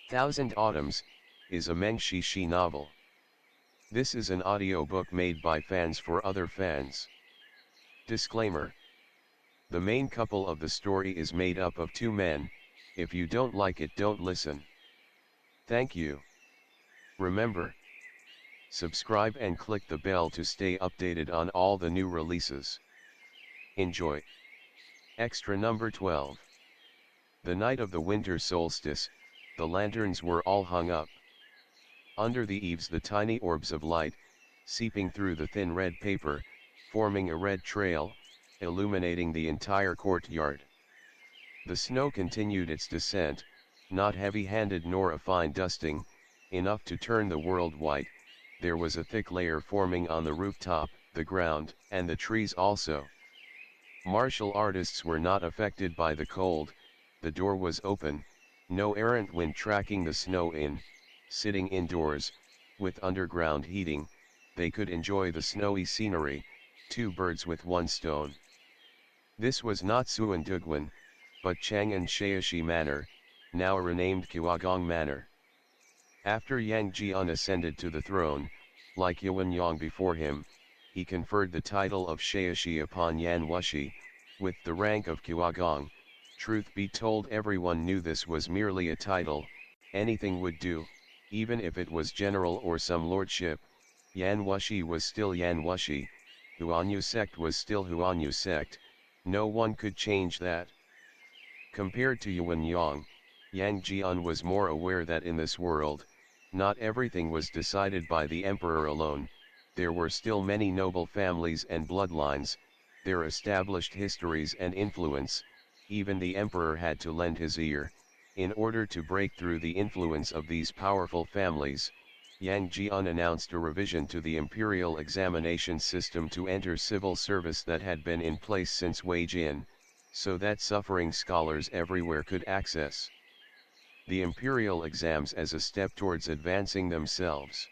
Thousand Autumns, is a Meng Xi Shi novel. This is an audiobook made by fans for other fans. Disclaimer. The main couple of the story is made up of two men. If you don't like it, don't listen. Thank you. Remember, subscribe and click the bell to stay updated on all the new releases. Enjoy. Extra number 12. The night of the winter solstice, the lanterns were all hung up. Under the eaves the tiny orbs of light, seeping through the thin red paper, forming a red trail, illuminating the entire courtyard. The snow continued its descent, not heavy-handed nor a fine dusting, enough to turn the world white. There was a thick layer forming on the rooftop, the ground, and the trees also. Martial artists were not affected by the cold. The door was open, no errant wind tracking the snow in. Sitting indoors, with underground heating, they could enjoy the snowy scenery, two birds with one stone. This was not Xuandu, but Chang'an Shaishi Manor, now renamed Qiaogong Manor. After Yang Jian ascended to the throne, like Yuan Yang before him, he conferred the title of Shaishi upon Yan Wushi, with the rank of Qiaogong. Truth be told, everyone knew this was merely a title, anything would do, even if it was general or some lordship. Yan Wushi was still Yan Wushi, Huanyu sect was still Huanyu sect, no one could change that. Compared to Yuan Yang, Yang Jian was more aware that in this world, not everything was decided by the emperor alone. There were still many noble families and bloodlines, their established histories and influence. Even the emperor had to lend his ear. In order to break through the influence of these powerful families, Yang Jian announced a revision to the imperial examination system to enter civil service that had been in place since Wei Jin, so that suffering scholars everywhere could access the imperial exams as a step towards advancing themselves.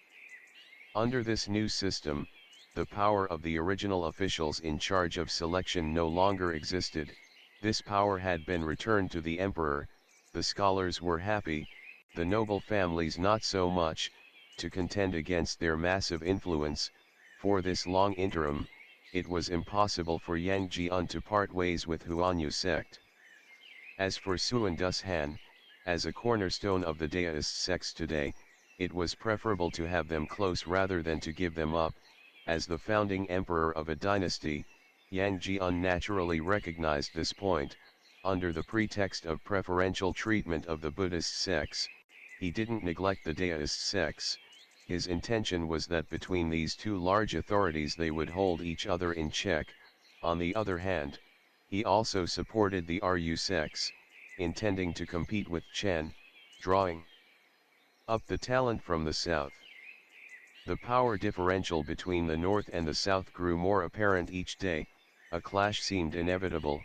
Under this new system, the power of the original officials in charge of selection no longer existed. This power had been returned to the emperor. The scholars were happy, the noble families not so much. To contend against their massive influence, for this long interim, it was impossible for Yang Jian to part ways with Huanyu sect. As for Xuandu's Han, as a cornerstone of the Daoist sects today, it was preferable to have them close rather than to give them up. As the founding emperor of a dynasty, Yang Jian naturally recognized this point. Under the pretext of preferential treatment of the Buddhist sects, he didn't neglect the Daoist sects. His intention was that between these two large authorities they would hold each other in check. On the other hand, he also supported the Ru sects, intending to compete with Chen, drawing up the talent from the south. The power differential between the north and the south grew more apparent each day. A clash seemed inevitable,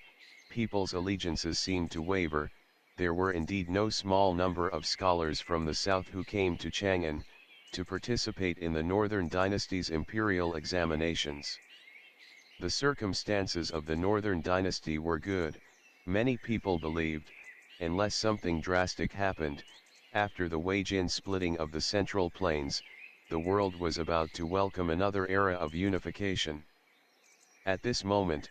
people's allegiances seemed to waver. There were indeed no small number of scholars from the south who came to Chang'an, to participate in the northern dynasty's imperial examinations. The circumstances of the northern dynasty were good, many people believed, unless something drastic happened. After the Wei Jin splitting of the Central Plains, the world was about to welcome another era of unification. At this moment,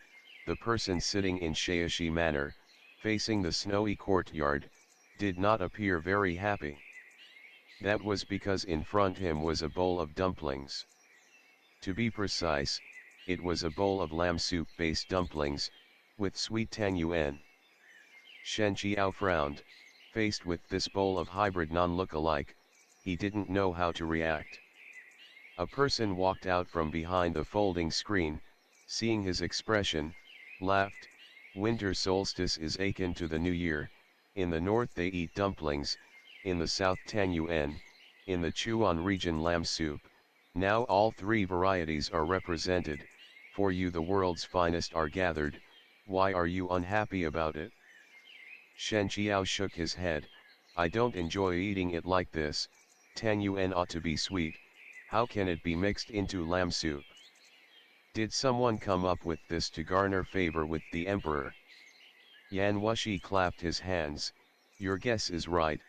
the person sitting in Shaishi Manor, facing the snowy courtyard, did not appear very happy. That was because in front him was a bowl of dumplings. To be precise, it was a bowl of lamb soup-based dumplings, with sweet tang yuan. Shen Qiao frowned. Faced with this bowl of hybrid non-look-alike, he didn't know how to react. A person walked out from behind the folding screen. Seeing his expression, laughed. Winter solstice is akin to the new year. In the north they eat dumplings, in the south tang yuan, in the Chuan region lamb soup. Now all three varieties are represented. For you the world's finest are gathered. Why are you unhappy about it? Shen Qiao shook his head. I don't enjoy eating it like this. Tang yuan ought to be sweet. How can it be mixed into lamb soup? Did someone come up with this to garner favor with the emperor? Yan Wushi clapped his hands. Your guess is right.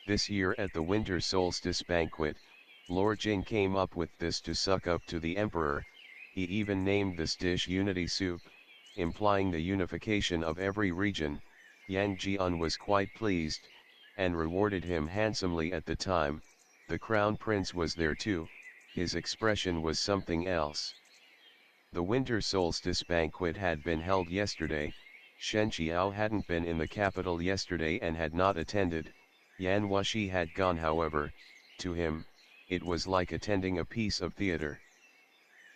This year at the winter solstice banquet, Lord Jin came up with this to suck up to the emperor. He even named this dish unity soup, implying the unification of every region. Yang Jian was quite pleased, and rewarded him handsomely at the time. The crown prince was there too. His expression was something else. The winter solstice banquet had been held yesterday. Shen Qiao hadn't been in the capital yesterday and had not attended. Yan Wushi had gone, however. To him, it was like attending a piece of theater.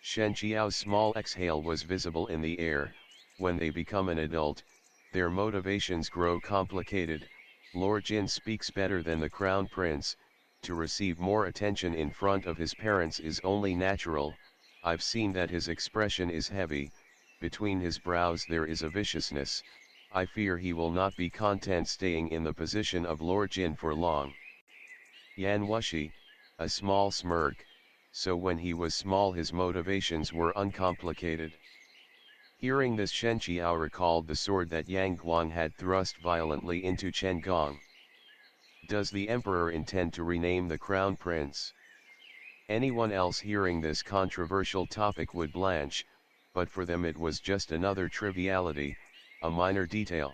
Shen Qiao's small exhale was visible in the air. When they become an adult, their motivations grow complicated. Lord Jin speaks better than the crown prince. To receive more attention in front of his parents is only natural. I've seen that his expression is heavy. Between his brows there is a viciousness. I fear he will not be content staying in the position of Lord Jin for long. Yan Wushi, a small smirk. So when he was small his motivations were uncomplicated. Hearing this, Shen Qiao recalled the sword that Yang Guang had thrust violently into Chen Gong. Does the emperor intend to rename the crown prince? Anyone else hearing this controversial topic would blanch, but for them it was just another triviality, a minor detail.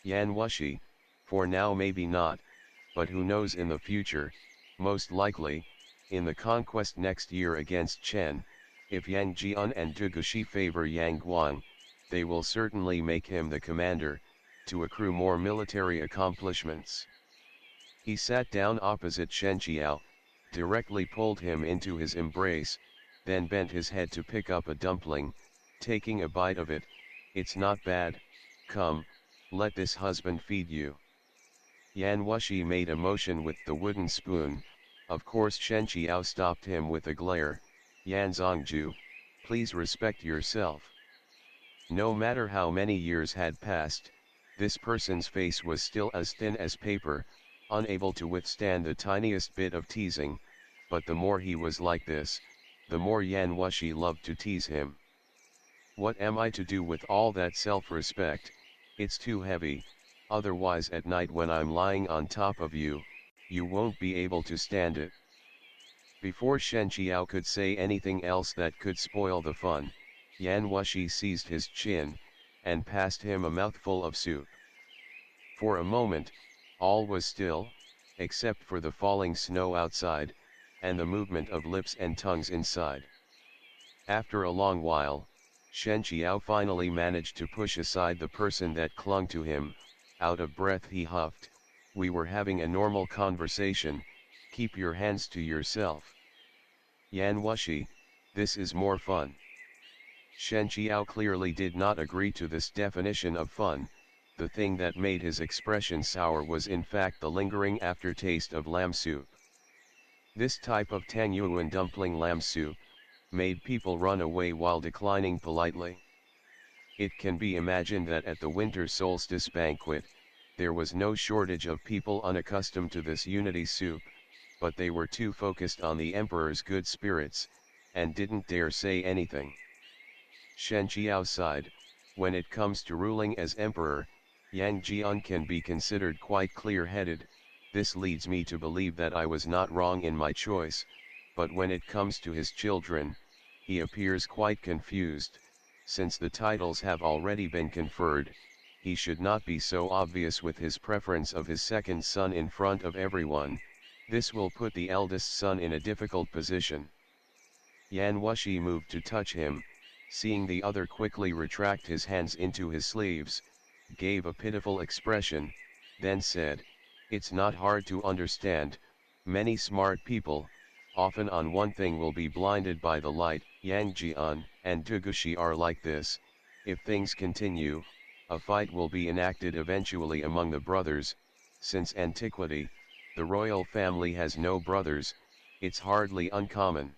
Yan Wushi, for now maybe not, but who knows in the future, most likely, in the conquest next year against Chen, if Yang Jian and Dugushi favor Yang Guang, they will certainly make him the commander, to accrue more military accomplishments. He sat down opposite Shen Qiao, directly pulled him into his embrace, then bent his head to pick up a dumpling, taking a bite of it. It's not bad, come, let this husband feed you. Yan Wushi made a motion with the wooden spoon. Of course Shen Qiao stopped him with a glare. Yan Zongju, please respect yourself. No matter how many years had passed, this person's face was still as thin as paper, unable to withstand the tiniest bit of teasing, but the more he was like this, the more Yan Wushi loved to tease him. What am I to do with all that self-respect? It's too heavy, otherwise at night when I'm lying on top of you, you won't be able to stand it. Before Shen Qiao could say anything else that could spoil the fun, Yan Wushi seized his chin, and passed him a mouthful of soup. For a moment, all was still, except for the falling snow outside, and the movement of lips and tongues inside. After a long while, Shen Qiao finally managed to push aside the person that clung to him. Out of breath he huffed, "We were having a normal conversation, keep your hands to yourself." Yan Wushi, this is more fun. Shen Qiao clearly did not agree to this definition of fun. The thing that made his expression sour was in fact the lingering aftertaste of lamb soup. This type of Tangyuan dumpling lamb soup made people run away while declining politely. It can be imagined that at the winter solstice banquet, there was no shortage of people unaccustomed to this unity soup, but they were too focused on the emperor's good spirits, and didn't dare say anything. Shen Qiao sighed. When it comes to ruling as emperor, Yang Jian can be considered quite clear-headed. This leads me to believe that I was not wrong in my choice, but when it comes to his children, he appears quite confused. Since the titles have already been conferred, he should not be so obvious with his preference of his second son in front of everyone. This will put the eldest son in a difficult position. Yan Wushi moved to touch him, seeing the other quickly retract his hands into his sleeves, gave a pitiful expression, then said, "It's not hard to understand, many smart people, often on one thing, will be blinded by the light. Yang Jian and Dugushi are like this. If things continue, a fight will be enacted eventually among the brothers. Since antiquity, the royal family has no brothers, it's hardly uncommon."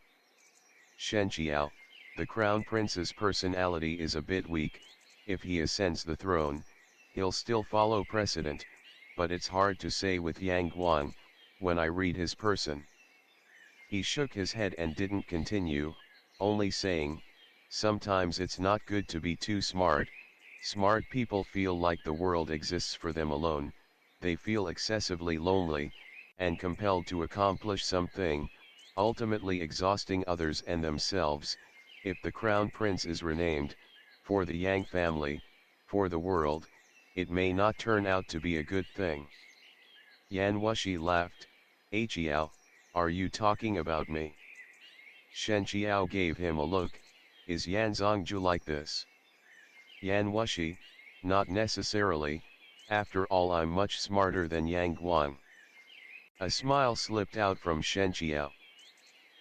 Shen Qiao, the crown prince's personality is a bit weak. If he ascends the throne, he'll still follow precedent, but it's hard to say with Yang Guang, when I read his person. He shook his head and didn't continue, only saying, "Sometimes it's not good to be too smart. Smart people feel like the world exists for them alone. they feel excessively lonely, and compelled to accomplish something, ultimately exhausting others and themselves. If the crown prince is renamed, for the Yang family, for the world, it may not turn out to be a good thing. Yan Wushi laughed. Qiao, are you talking about me? Shen Qiao gave him a look. Is Yan Zongju like this? Yan Wushi, not necessarily, after all I'm much smarter than Yang Guang. A smile slipped out from Shen Qiao.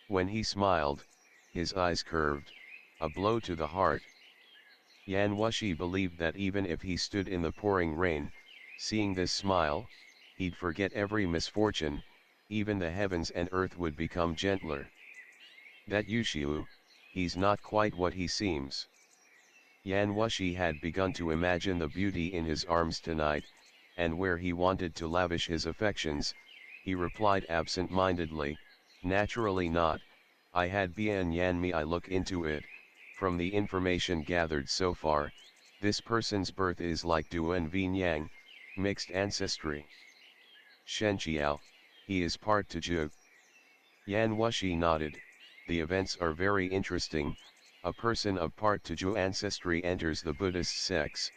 When he smiled, his eyes curved, a blow to the heart. Yan Wushi believed that even if he stood in the pouring rain, seeing this smile, he'd forget every misfortune, even the heavens and earth would become gentler. That Wuxiu, he's not quite what he seems. Yan Wushi had begun to imagine the beauty in his arms tonight, and where he wanted to lavish his affections, he replied absent-mindedly, naturally not. I had bien yan me I look into it. From the information gathered so far, this person's birth is like Duan Vien Yang, mixed ancestry. Shen Qiao, he is part Tiju. Yan Wushi nodded. The events are very interesting. A person of part Tiju ancestry enters the Buddhist sects,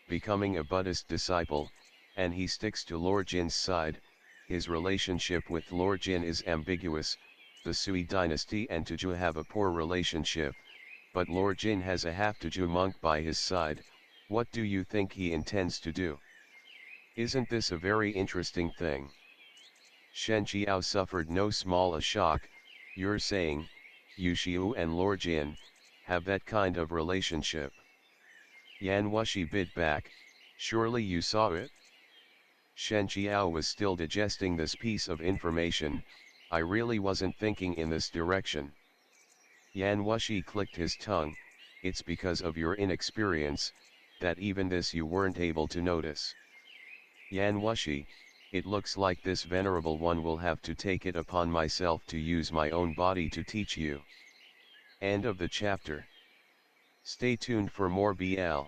becoming a Buddhist disciple, and he sticks to Lord Jin's side. His relationship with Lord Jin is ambiguous. The Sui dynasty and Tiju have a poor relationship, but Lord Jin has a half Tiju monk by his side. What do you think he intends to do? Isn't this a very interesting thing? Shen Qiao suffered no small a shock. You're saying, Wuxiu and Lord Jin, have that kind of relationship? Yan Wushi bit back, surely you saw it? Shen Qiao was still digesting this piece of information. I really wasn't thinking in this direction. Yan Wushi clicked his tongue. It's because of your inexperience, that even this you weren't able to notice. Yan Wushi, it looks like this venerable one will have to take it upon myself to use my own body to teach you. End of the chapter. Stay tuned for more BL.